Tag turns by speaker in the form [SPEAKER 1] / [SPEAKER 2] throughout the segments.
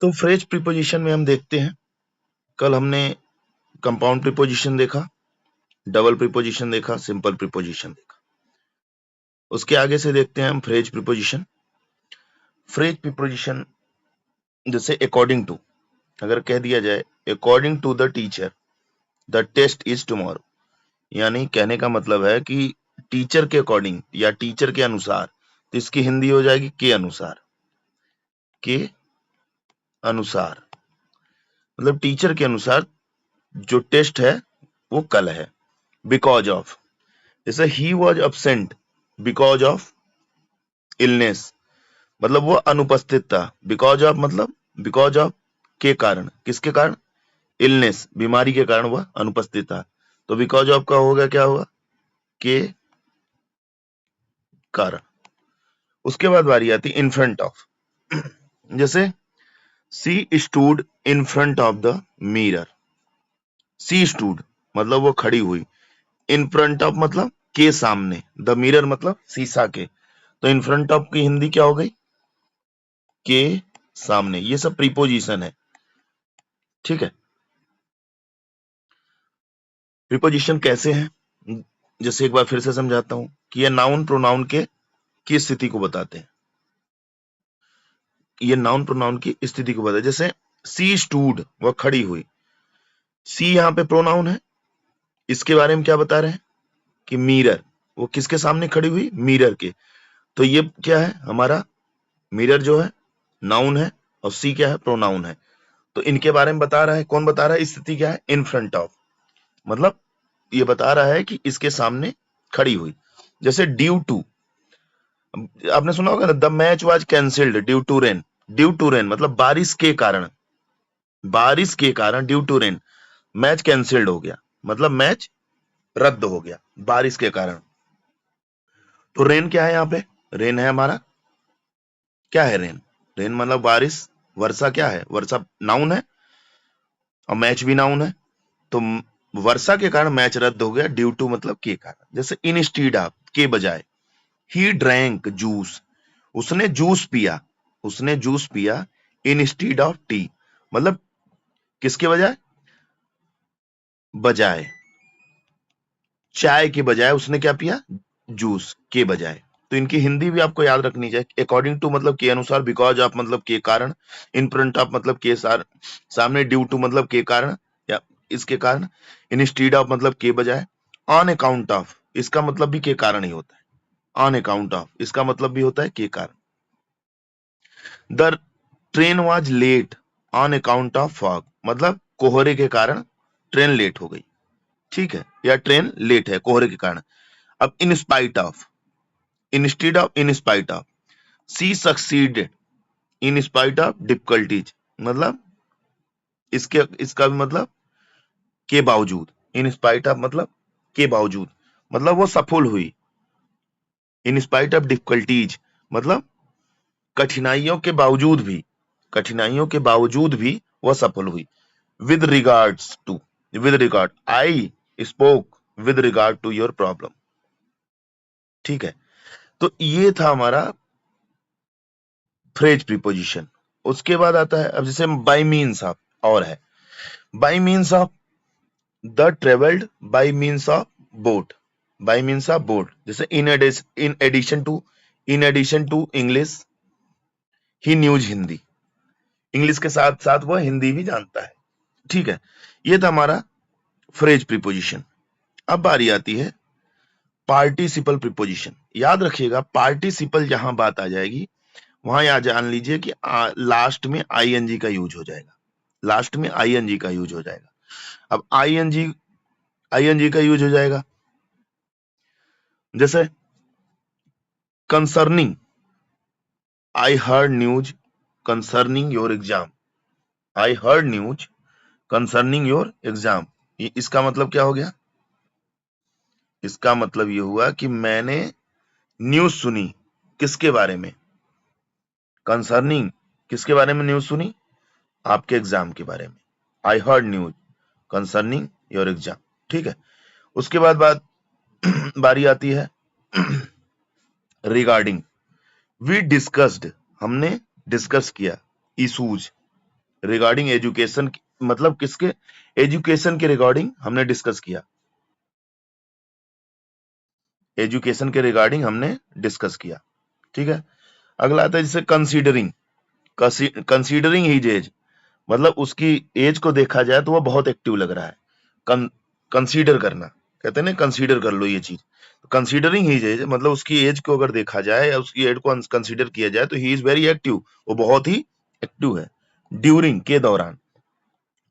[SPEAKER 1] तो phrase preposition में हम देखते हैं, कल हमने कंपाउंड प्रीपोजिशन देखा, डबल प्रीपोजिशन देखा, सिंपल प्रीपोजिशन देखा। उसके आगे से देखते हैं हम फ्रेज प्रीपोजिशन। फ्रेज प्रीपोजिशन जैसे अकॉर्डिंग टू, अगर कह दिया जाए according to the teacher the test is tomorrow, यानी कहने का मतलब है कि टीचर के अकॉर्डिंग या टीचर के अनुसार, तो इसकी हिंदी हो जाएगी के अनुसार। के अनुसार मतलब टीचर के अनुसार जो टेस्ट है वो कल है। बिकॉज ऑफ, जैसे he was absent because of illness, मतलब वो अनुपस्थित था। बिकॉज ऑफ मतलब बिकॉज ऑफ के कारण, किसके कारण? इलनेस, बीमारी के कारण वह अनुपस्थित था। तो बिकॉज ऑफ का होगा क्या होगा? के कारण। उसके बाद बारी आती इन फ्रंट ऑफ, जैसे सी stood in front of the mirror. C stood मतलब वो खड़ी हुई, इन फ्रंट ऑफ मतलब के सामने, द मिरर मतलब शीशा के। तो इन फ्रंट ऑफ की हिंदी क्या हो गई? के सामने। ये सब प्रीपोजिशन है, ठीक है। प्रीपोजिशन कैसे हैं, जैसे एक बार फिर से समझाता हूं कि ये नाउन प्रोनाउन के की स्थिति को बताते हैं। ये नाउन प्रोनाउन की स्थिति को बताते हैं। जैसे सी स्टूड, वह खड़ी हुई। सी यहाँ पे प्रोनाउन है, इसके बारे में क्या बता रहे हैं कि मिरर, वो किसके सामने खड़ी हुई? मिरर के। तो ये क्या है हमारा? मिरर जो है नाउन है और सी क्या है? प्रोनाउन है। तो इनके बारे में बता रहा है। कौन बता रहा है? स्थिति क्या है? इन फ्रंट ऑफ, मतलब ये बता रहा है कि इसके सामने खड़ी हुई। जैसे ड्यू टू, आपने सुना होगा ना, the match was cancelled due to rain. Due to rain मतलब बारिश के कारण, बारिश के कारण due to rain match cancelled हो गया, मतलब मैच रद्द हो गया बारिश के कारण। तो रेन क्या है यहाँ पे? रेन है हमारा, क्या है रेन? रेन मतलब बारिश, वर्षा क्या है? वर्षा नाउन है और मैच भी नाउन है। तो वर्षा के कारण मैच रद्द हो गया, ड्यू टू मतलब के कारण। जैसे इंस्टीड ऑफ, के बजाय। ही ड्रैंक जूस, उसने जूस पिया, उसने जूस पिया इंस्टीड ऑफ टी, मतलब किसके बजाय? बजाय, चाय के बजाय उसने क्या पिया? जूस के बजाय। तो इनकी हिंदी भी आपको याद रखनी चाहिए। अकॉर्डिंग टू मतलब के अनुसार, बिकॉज ऑफ मतलब के कारण, इन फ्रंट ऑफ मतलब के सामने, ड्यू टू मतलब के कारण या इसके कारण, इंस्टीड ऑफ मतलब के बजाय, ऑन अकाउंट ऑफ इसका मतलब भी के कारण ही होता है। ऑन अकाउंट ऑफ इसका मतलब भी होता है के कारण। The train was late on account of fog, मतलब कोहरे के कारण ट्रेन लेट हो गई, ठीक है, या ट्रेन लेट है कोहरे के कारण। अब in spite of, instead of, in spite of. She succeeded in spite of difficulties, मतलब इसका भी मतलब के बावजूद। इन स्पाइट ऑफ मतलब के बावजूद, मतलब वो सफल हुई। इन स्पाइट ऑफ डिफिकल्टीज मतलब कठिनाइयों के बावजूद भी, कठिनाइयों के बावजूद भी वह सफल हुई। With regards to, with regard, I spoke with regard to your problem, ठीक है। तो ये था हमारा फ्रेज प्रीपोजिशन। उसके बाद आता है अब जैसे बाय मीन्स ऑफ, और है by means of the travelled by means of boat, by means of boat. जैसे in addition to, in addition to English ही न्यूज हिंदी, इंग्लिश के साथ साथ वह हिंदी भी जानता है, ठीक है। ये था हमारा फ्रेज प्रीपोजिशन। अब बारी आती है पार्टिसिपल प्रीपोजिशन। याद रखिएगा पार्टिसिपल जहां बात आ जाएगी वहां या जान लीजिए कि लास्ट में आईएनजी का यूज हो जाएगा, लास्ट में आईएनजी का यूज हो जाएगा। अब आईएनजी का यूज हो जाएगा, जैसे concerning, I heard news concerning your exam, I heard news concerning your exam. इसका मतलब क्या हो गया? इसका मतलब ये हुआ कि मैंने न्यूज सुनी, किसके बारे में? कंसर्निंग, किसके बारे में न्यूज सुनी? आपके एग्जाम के बारे में। I heard news concerning your exam, ठीक है। उसके बाद बारी आती है रिगार्डिंग। वी डिस्कस्ड, हमने डिस्कस किया इशूज, रिगार्डिंग एजुकेशन, मतलब किसके, एजुकेशन के रिगार्डिंग हमने डिस्कस किया, एजुकेशन के रिगार्डिंग हमने डिस्कस किया। ठीक है, अगला आता है जैसे कंसीडरिंग, कंसीडरिंग हिज एज, मतलब उसकी एज को देखा जाए तो वो बहुत एक्टिव लग रहा है। कंसीडर करना, कहते हैं ना कंसीडर कर लो ये चीज, कंसीडरिंग हिज एज मतलब उसकी एज को अगर देखा जाए या उसकी एज को कंसीडर किया जाए तो ही इज वेरी एक्टिव, वो बहुत ही एक्टिव है। ड्यूरिंग के दौरान,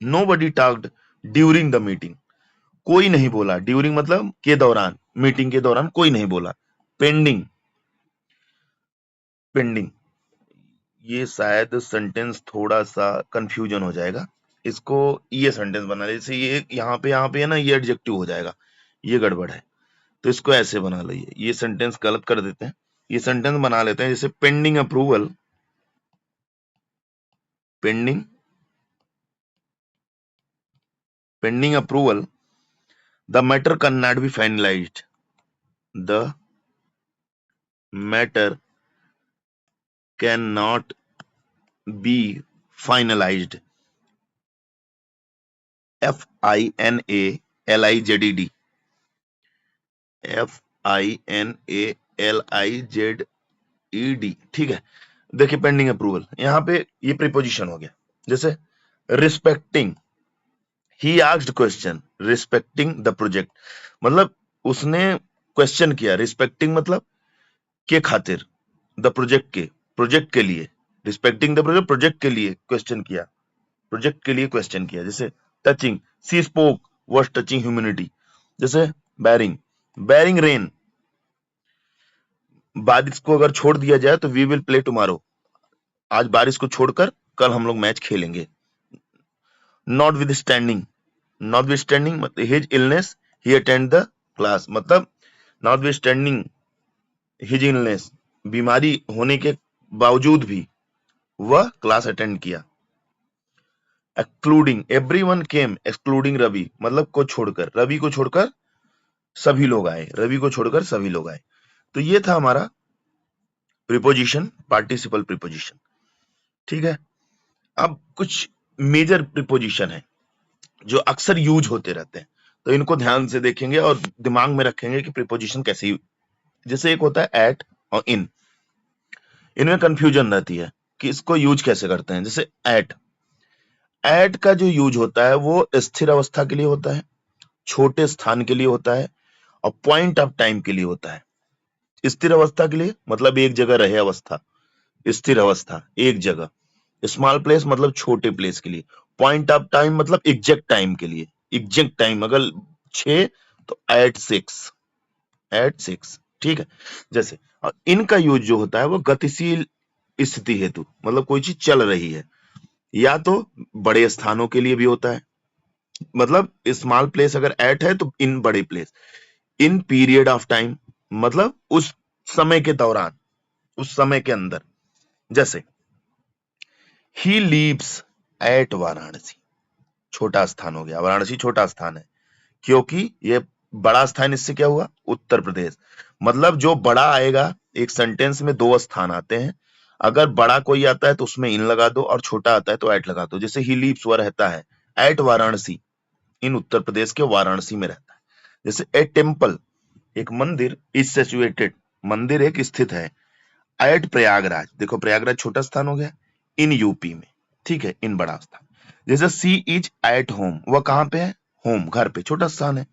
[SPEAKER 1] nobody talked during the meeting, कोई नहीं बोला, ड्यूरिंग मतलब के दौरान, मीटिंग के दौरान कोई नहीं बोला। पेंडिंग, पेंडिंग, ये शायद सेंटेंस थोड़ा सा कंफ्यूजन हो जाएगा, इसको ये सेंटेंस बना ले, जैसे ये यहाँ पे है ना, ये एडजेक्टिव हो जाएगा, ये गड़बड़ है, तो इसको ऐसे बना लीजिए, ये सेंटेंस गलत कर देते हैं, ये सेंटेंस बना लेते हैं जैसे pending approval, pending, pending approval the matter can not be finalised, the matter can not be finalised, FINALIZED, FINALIZED, ठीक है। देखिए पेंडिंग अप्रूवल, यहाँ पे ये प्रीपोजिशन हो गया, जैसे respecting, he asked question respecting the project, मतलब उसने क्वेश्चन किया, रिस्पेक्टिंग मतलब के खातिर, द प्रोजेक्ट के लिए, रिस्पेक्टिंग द प्रोजेक्ट, प्रोजेक्ट के लिए क्वेश्चन किया, प्रोजेक्ट के लिए क्वेश्चन किया। जैसे touching, she spoke was touching humanity. जैसे बैरिंग, बैरिंग रेन, बारिश को अगर छोड़ दिया जाए तो वी विल प्ले टुमारो, आज बारिश को छोड़कर कल हम लोग मैच खेलेंगे। Notwithstanding, notwithstanding मतलब his illness he attend the class, मतलब notwithstanding his illness, बीमारी होने के बावजूद भी वह क्लास अटेंड किया। Excluding, everyone came excluding Ravi, मतलब को छोड़कर, रवि को छोड़कर सभी लोग आए, रवि को छोड़कर सभी लोग आए। तो ये था हमारा प्रीपोजिशन, पार्टिसिपल प्रीपोजिशन। ठीक है, अब कुछ मेजर प्रीपोजिशन है जो अक्सर यूज होते रहते हैं, तो इनको ध्यान से देखेंगे और दिमाग में रखेंगे कि प्रीपोजिशन कैसे, जैसे एक होता है एट और इन, इनमें कंफ्यूजन रहती है कि इसको यूज कैसे करते हैं। जैसे एट, एट का जो यूज होता है वो स्थिर अवस्था के लिए होता है, छोटे स्थान के लिए होता है और पॉइंट ऑफ टाइम के लिए होता है। स्थिर अवस्था के लिए मतलब एक जगह रहे अवस्था, स्थिर अवस्था एक जगह, स्मॉल प्लेस मतलब छोटे प्लेस के लिए, पॉइंट ऑफ टाइम मतलब एग्जैक्ट टाइम के लिए, एग्जैक्ट टाइम अगर 6 तो एट 6, एट 6, ठीक है। जैसे और इनका यूज जो होता है वो गतिशील स्थिति हेतु, मतलब कोई चीज चल रही है, या तो बड़े स्थानों के लिए भी होता है, मतलब स्मॉल प्लेस अगर एट है तो इन बड़े place, in period of time मतलब उस समय के दौरान, उस समय के अंदर। जैसे ही लीव्स एट वाराणसी, छोटा स्थान हो गया, वाराणसी छोटा स्थान है, क्योंकि ये बड़ा स्थान, इससे क्या हुआ, उत्तर प्रदेश, मतलब जो बड़ा आएगा, एक सेंटेंस में दो स्थान आते हैं, अगर बड़ा कोई आता है तो उसमें इन लगा दो और छोटा आता है तो एट लगा दो। जैसे ही लीव्स, वह रहता है एट वाराणसी, इन उत्तर प्रदेश के वाराणसी में रहता है। जैसे ए टेम्पल, एक मंदिर, इज सिचुएटेड, मंदिर एक स्थित है, एट प्रयागराज, देखो प्रयागराज छोटा स्थान हो गया, इन यूपी में, ठीक है, इन बड़ा स्थान। जैसे सी इज एट होम, वह कहां पे है, होम घर पे, छोटा स्थान है।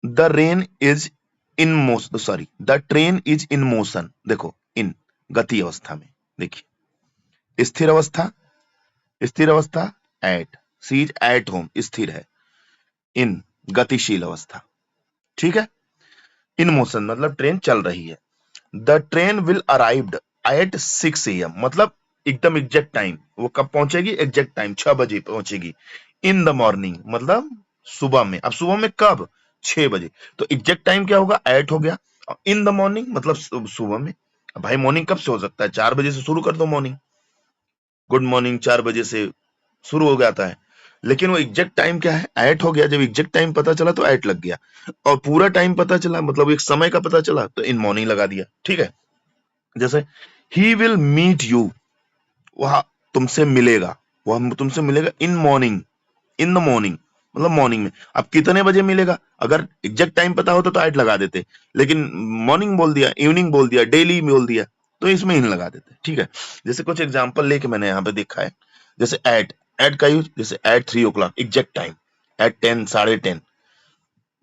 [SPEAKER 1] The rain is in motion, sorry the train is in motion, देखो इन गति अवस्था में, देखिए स्थिर अवस्था, स्थिर अवस्था at, she is at home स्थिर है, इन गतिशील अवस्था, ठीक है। इन मोशन मतलब ट्रेन चल रही है। The train will arrived at 6 AM, मतलब एकदम एग्जैक्ट टाइम, वो कब पहुंचेगी, एग्जैक्ट टाइम 6 बजे पहुंचेगी। इन द मॉर्निंग मतलब सुबह में, अब सुबह में कब, 6 बजे, तो एग्जैक्ट टाइम क्या होगा, एट हो गया। इन द मॉर्निंग मतलब सुबह में, अब भाई मॉर्निंग कब से हो सकता है, 4 बजे से शुरू कर दो मॉर्निंग, गुड मॉर्निंग 4 बजे से शुरू हो जाता है, लेकिन वो एग्जैक्ट टाइम क्या है, एट हो गया। जब एग्जैक्ट टाइम पता चला तो एट लग गया, और पूरा टाइम पता चला मतलब एक समय का पता चला तो इन मॉर्निंग लगा दिया, ठीक है। जैसे ही विल मीट यू, वहां तुमसे मिलेगा, वो हम तुमसे मिलेगा in morning, in the morning मतलब मॉर्निंग में। अब कितने बजे मिलेगा, अगर एग्जैक्ट टाइम पता हो तो ऐट लगा देते, लेकिन मॉर्निंग बोल दिया, इवनिंग बोल दिया, डेली बोल दिया, तो इसमें इन लगा देते। ठीक है, जैसे कुछ एग्जांपल लेके मैंने यहाँ पे देखा है, जैसे एट, एट का यूज जैसे at 3 o'clock exact time, at 10 10:30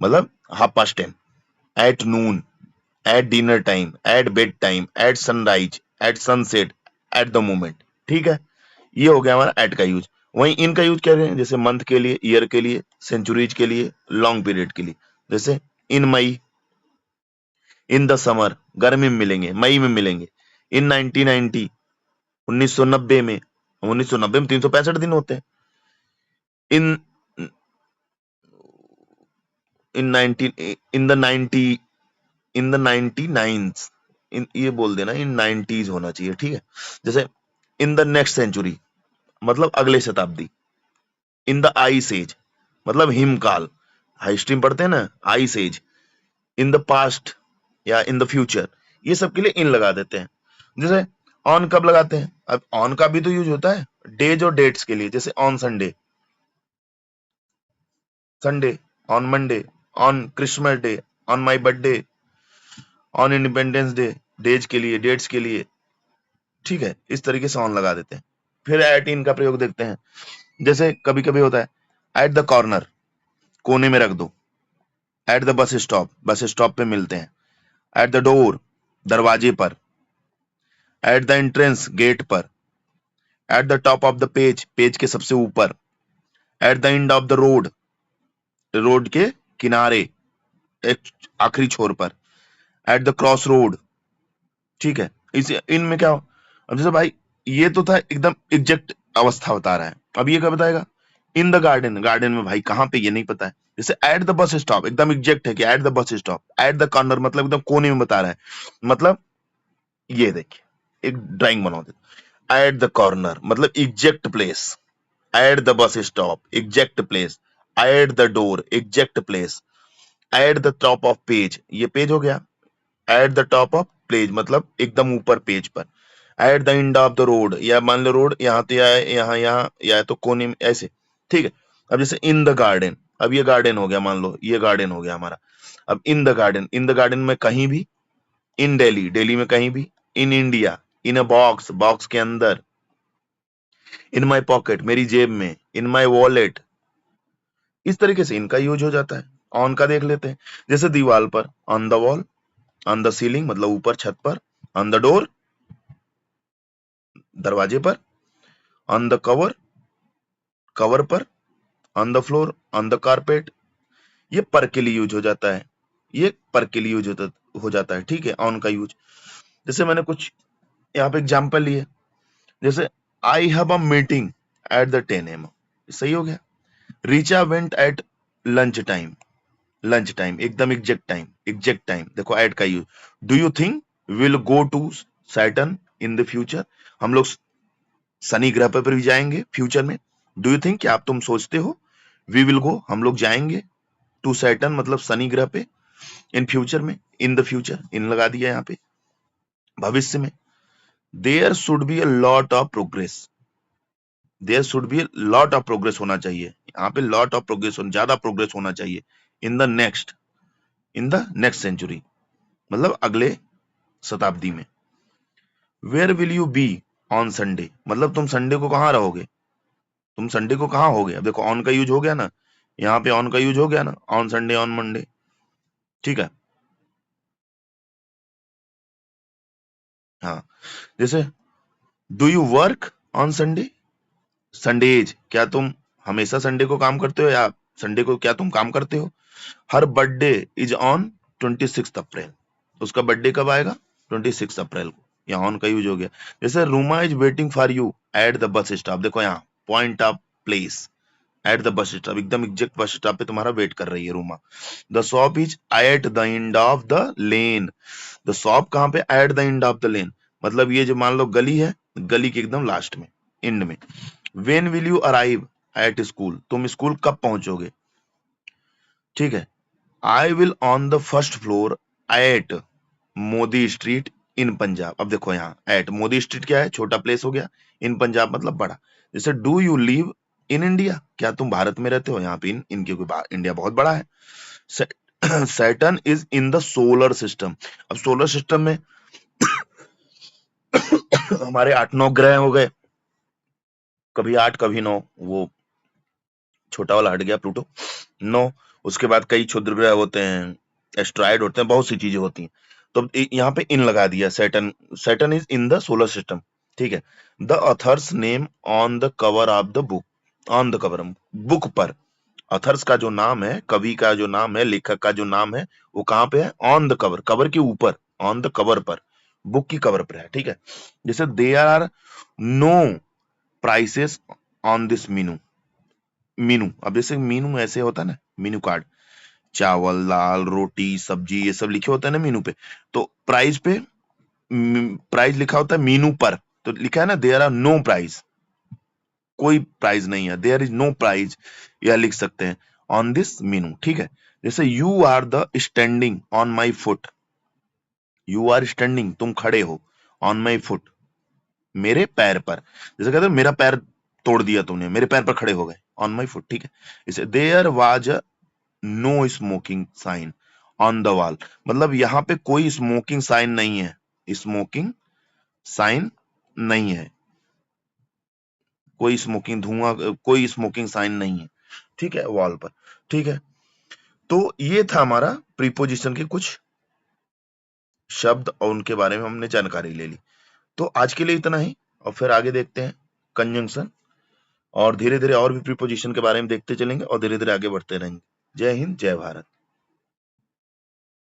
[SPEAKER 1] मतलब 10:30, at noon, at dinner time, at bed time, at sunrise, at sunset, at the moment. ठीक है, ये हो गया हमारा एट का यूज। वहीं इनका यूज क्या है, जैसे मंथ के लिए, ईयर के लिए, सेंचुरीज के लिए, लॉन्ग पीरियड के लिए, जैसे इन मई, इन द समर गर्मी में मिलेंगे, मई में मिलेंगे, इन 1990 1990 में, 1990 में 365 दिन होते हैं, इन इन 19 इन द 90 इन द 99, इन ये बोल देना, इन 90s होना चाहिए। ठीक है, जैसे इन द नेक्स्ट सेंचुरी मतलब अगले शताब्दी, इन द आइस एज मतलब हिमकाल, हिस्ट्री में पढ़ते हैं ना ice age, in the past या इन द फ्यूचर, ये सब के लिए इन लगा देते हैं। जैसे ऑन कब लगाते हैं, अब ऑन का भी तो यूज होता है डेज और डेट्स के लिए, जैसे on Sunday, Sunday, on Monday, on Christmas day, on my birthday, on independence day, days के लिए, डेट्स के लिए। ठीक है, इस तरीके से ऑन लगा देते हैं। फिर एट इन का प्रयोग देखते हैं, जैसे कभी कभी होता है एट द कॉर्नर, कोने में रख दो, at the bus stop, bus stop पे मिलते हैं, एट द डोर, दरवाजे पर, एट द एंट्रेंस, गेट पर, at the top of the page, page के सबसे ऊपर, at the end of the road, road के किनारे, एक आखिरी छोर पर, एट द क्रॉस रोड। ठीक है, इस इनमें क्या हो, अब जैसे भाई ये तो था एकदम एग्जैक्ट अवस्था बता रहा है, अब ये क्या बताएगा, इन द गार्डन, गार्डन में भाई कहाँ पे ये नहीं पता है। जैसे एट द बस स्टॉप एकदम एग्जैक्ट है कि at the bus stop, at the corner मतलब एकदम कोने में बता रहा है, मतलब ये देखिए एक ड्राइंग बनाओ, एट द कॉर्नर मतलब exact place, at the bus stop exact place, at the door exact place, at the top of page, ये पेज हो गया, at the top of page मतलब एकदम ऊपर पेज पर, at the end of the road, या मान लो road यहाँ तो या यहाँ यहाँ या तो कोने में ऐसे। ठीक है, अब जैसे इन द गार्डन, अब ये गार्डन हो गया, मान लो ये गार्डन हो गया हमारा, अब in the garden, in the garden में कहीं भी, इन दिल्ली, दिल्ली में कहीं भी, in India, in a box, box के अंदर, इन माई पॉकेट मेरी जेब में, इन माई वॉलेट, इस तरीके से इनका यूज हो जाता है। ऑन का देख लेते हैं, जैसे दीवार पर, on the wall, on the ceiling मतलब ऊपर छत पर, ऑन द डोर दरवाजे पर, ऑन द कवर कवर पर, on the floor on the carpet, ये पर के लिए यूज हो जाता है, ये पर के लिए यूज हो जाता है। ठीक है, ऑन का यूज, जैसे मैंने कुछ यहाँ पे एग्जांपल लिए, जैसे I have a meeting at the 10 AM, सही हो गया। Richa went at lunch time, lunch time एकदम एग्जैक्ट टाइम देखो एट का यूज। Do you think will go to Saturn in the future, हम लोग शनि ग्रह पर भी जाएंगे फ्यूचर में। डू यू थिंक, क्या आप तुम सोचते हो, वी विल गो हम लोग जाएंगे, टू सैटर्न मतलब शनि ग्रह पे, इन फ्यूचर में, इन द फ्यूचर इन लगा दिया यहाँ पे, भविष्य में। There should be a lot of progress, there should be lot of progress होना चाहिए, यहाँ पे लॉट ऑफ प्रोग्रेस, ज्यादा प्रोग्रेस होना चाहिए, in the next, in the next century मतलब अगले शताब्दी में। Where will you be on Sunday मतलब तुम संडे को कहाँ रहोगे, तुम संडे को कहाँ होगे। अब देखो ऑन का यूज हो गया ना, यहाँ पे ऑन का यूज हो गया ना, ऑन संडे, ऑन मंडे। ठीक है, हाँ, जैसे do you work on Sunday, Sundays क्या तुम हमेशा संडे को काम करते हो, या संडे को क्या तुम काम करते हो। हर बर्थडे इज ऑन 26 अप्रैल, उसका बर्थडे कब आएगा, 26 अप्रैल को, यहाँ ऑन का यूज हो गया। जैसे Ruma is waiting for you at the bus stop, देखो यहाँ point of place, at the bus stop एकदम एग्जैक्ट बस स्टॉप पे तुम्हारा वेट कर रही है Ruma. The shop is at the end of the lane, the shop कहाँ पे, at the end of the lane मतलब ये जो मान लो गली है, गली के एकदम लास्ट में, एंड में। When will you arrive at school, तुम स्कूल कब पहुंचोगे। ठीक है, I will on the first floor at Modi street in Punjab. अब देखो यहाँ एट मोदी स्ट्रीट क्या है, छोटा प्लेस हो गया, इन पंजाब मतलब बड़ा। जैसे do you live in India, क्या तुम भारत में रहते हो, यहाँ पे इन क्योंकि इंडिया बहुत बड़ा है। Saturn is in the solar system. अब सोलर सिस्टम में हमारे 8-9 ग्रह हो गए, कभी 8 कभी 9, वो छोटा वाला हट गया प्लूटो 9। उसके बाद कई क्षुद्र ग्रह होते हैं, एस्ट्रॉयड होते हैं, बहुत सी चीजें होती हैं। तो यहाँ पे इन लगा दिया, Saturn, Saturn is in the solar system, ठीक है। The author's name on the cover of the book, on the cover, book पर ऑथर्स का जो नाम है, कवि का जो नाम है, लेखक का जो नाम है, वो कहाँ पे है, ऑन द कवर, कवर के ऊपर, ऑन द कवर पर, बुक की कवर पर है, ठीक है। जैसे there are no prices on this menu, menu, अब जैसे मीनू ऐसे होता है ना, मीनू कार्ड, चावल दाल रोटी सब्जी ये सब लिखे होते हैं ना मीनू पे, तो प्राइस पे प्राइस लिखा होता है मीनू पर, तो लिखा है ना देयर आर नो प्राइस, कोई प्राइस नहीं है, देयर इज नो प्राइस, यह लिख सकते हैं ऑन दिस मीनू, ठीक है। जैसे you are the standing on my foot, you are standing, तुम खड़े हो, ऑन माई फुट, मेरे पैर पर, जैसे कहते हैं मेरा पैर तोड़ दिया तुमने, मेरे पैर पर खड़े हो गए, ऑन माई फुट, ठीक है। इसे there was no smoking sign on the wall, मतलब यहाँ पे कोई स्मोकिंग साइन नहीं है, स्मोकिंग साइन नहीं है, कोई स्मोकिंग धुआं, कोई स्मोकिंग साइन नहीं है, ठीक है, वॉल पर, ठीक है। तो ये था हमारा प्रीपोजिशन के कुछ शब्द और उनके बारे में हमने जानकारी ले ली। तो आज के लिए इतना ही, और फिर आगे देखते हैं कंजंक्शन, और धीरे धीरे और भी प्रीपोजिशन के बारे में देखते चलेंगे और धीरे धीरे आगे बढ़ते रहेंगे। जय हिंद, जय भारत।